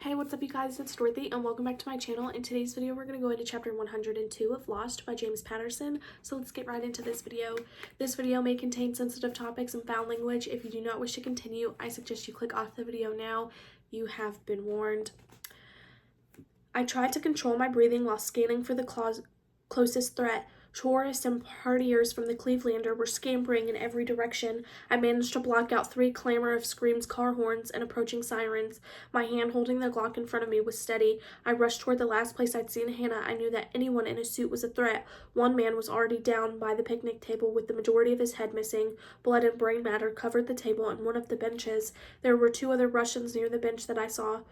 Hey, what's up you guys, it's Dorothy and welcome back to my channel. In today's video, we're going to go into chapter 102 of Lost by James Patterson. So let's get right into this video. This video may contain sensitive topics and foul language. If you do not wish to continue, I suggest you click off the video now. You have been warned. I tried to control my breathing while scanning for the closest threat. Tourists and partiers from the Clevelander were scampering in every direction. I managed to block out 3 clamor of screams, car horns, and approaching sirens. My hand holding the Glock in front of me was steady. I rushed toward the last place I'd seen Hannah. I knew that anyone in a suit was a threat. One man was already down by the picnic table with the majority of his head missing. Blood and brain matter covered the table and one of the benches. There were 2 other Russians near the bench that I saw.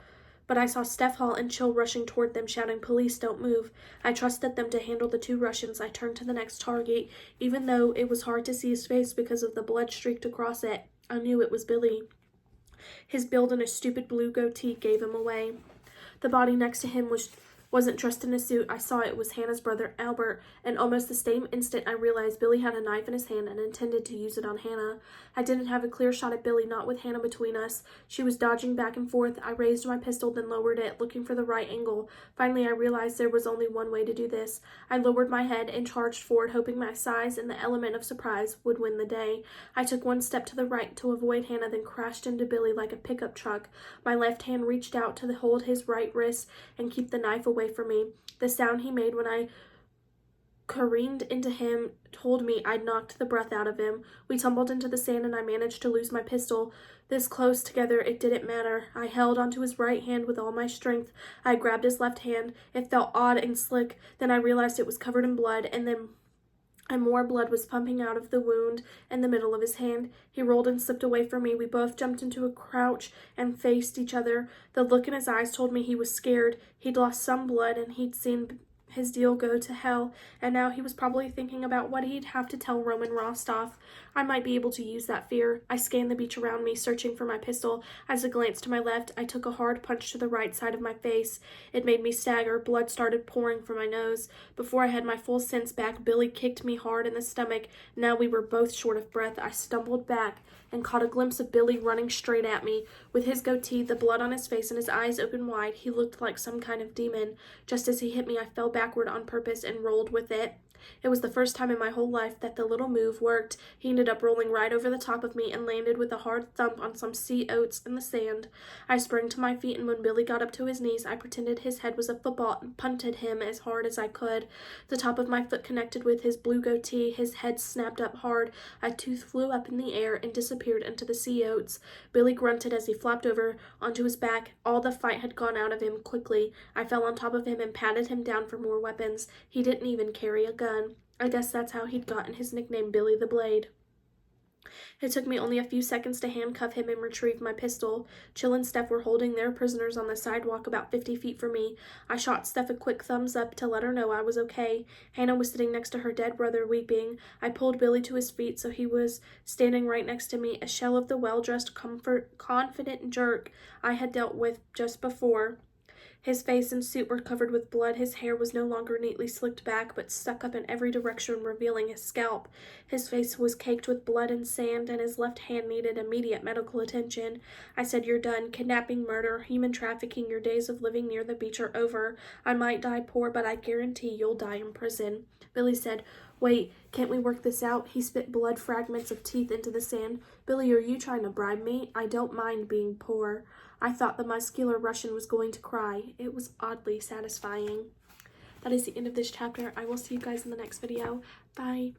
But I saw Steph Hall and Chill rushing toward them, shouting, "Police, don't move." I trusted them to handle the 2 Russians. I turned to the next target. Even though it was hard to see his face because of the blood streaked across it, I knew it was Billy. His build and his stupid blue goatee gave him away. The body next to him wasn't dressed in a suit. I saw it was Hannah's brother, Albert, and almost the same instant I realized Billy had a knife in his hand and intended to use it on Hannah. I didn't have a clear shot at Billy, not with Hannah between us. She was dodging back and forth. I raised my pistol, then lowered it, looking for the right angle. Finally, I realized there was only one way to do this. I lowered my head and charged forward, hoping my size and the element of surprise would win the day. I took 1 step to the right to avoid Hannah, then crashed into Billy like a pickup truck. My left hand reached out to hold his right wrist and keep the knife away from me. The sound he made when I careened into him told me I'd knocked the breath out of him. We tumbled into the sand and I managed to lose my pistol. This close together, it didn't matter. I held onto his right hand with all my strength. I grabbed his left hand. It felt odd and slick. Then I realized it was covered in blood, and more blood was pumping out of the wound in the middle of his hand. He rolled and slipped away from me. We both jumped into a crouch and faced each other. The look in his eyes told me he was scared. He'd lost some blood and he'd seen his deal go to hell, and now he was probably thinking about what he'd have to tell Roman Rostov. I might be able to use that fear. I scanned the beach around me, searching for my pistol. As I glanced to my left, I took a hard punch to the right side of my face. It made me stagger. Blood started pouring from my nose. Before I had my full sense back, Billy kicked me hard in the stomach. Now we were both short of breath. I stumbled back and caught a glimpse of Billy running straight at me. With his goatee, the blood on his face, and his eyes open wide, he looked like some kind of demon. Just as he hit me, I fell backward on purpose and rolled with it. It was the first time in my whole life that the little move worked. He ended up rolling right over the top of me and landed with a hard thump on some sea oats in the sand. I sprang to my feet, and when Billy got up to his knees, I pretended his head was a football and punted him as hard as I could. The top of my foot connected with his blue goatee. His head snapped up hard. A tooth flew up in the air and disappeared into the sea oats. Billy grunted as he flopped over onto his back. All the fight had gone out of him quickly. I fell on top of him and patted him down for more weapons. He didn't even carry a gun. I guess that's how he'd gotten his nickname, Billy the Blade. It took me only a few seconds to handcuff him and retrieve my pistol. Chill and Steph were holding their prisoners on the sidewalk about 50 feet from me. I shot Steph a quick thumbs up to let her know I was okay. Hannah was sitting next to her dead brother, weeping. I pulled Billy to his feet so he was standing right next to me, a shell of the well-dressed, confident jerk I had dealt with just before. His face and suit were covered with blood. His hair was no longer neatly slicked back, but stuck up in every direction, revealing his scalp. His face was caked with blood and sand, and his left hand needed immediate medical attention. I said, "You're done. Kidnapping, murder, human trafficking, your days of living near the beach are over. I might die poor, but I guarantee you'll die in prison." Billy said, "Wait, can't we work this out?" He spit blood fragments of teeth into the sand. "Billy, are you trying to bribe me? I don't mind being poor." I thought the muscular Russian was going to cry. It was oddly satisfying. That is the end of this chapter. I will see you guys in the next video. Bye.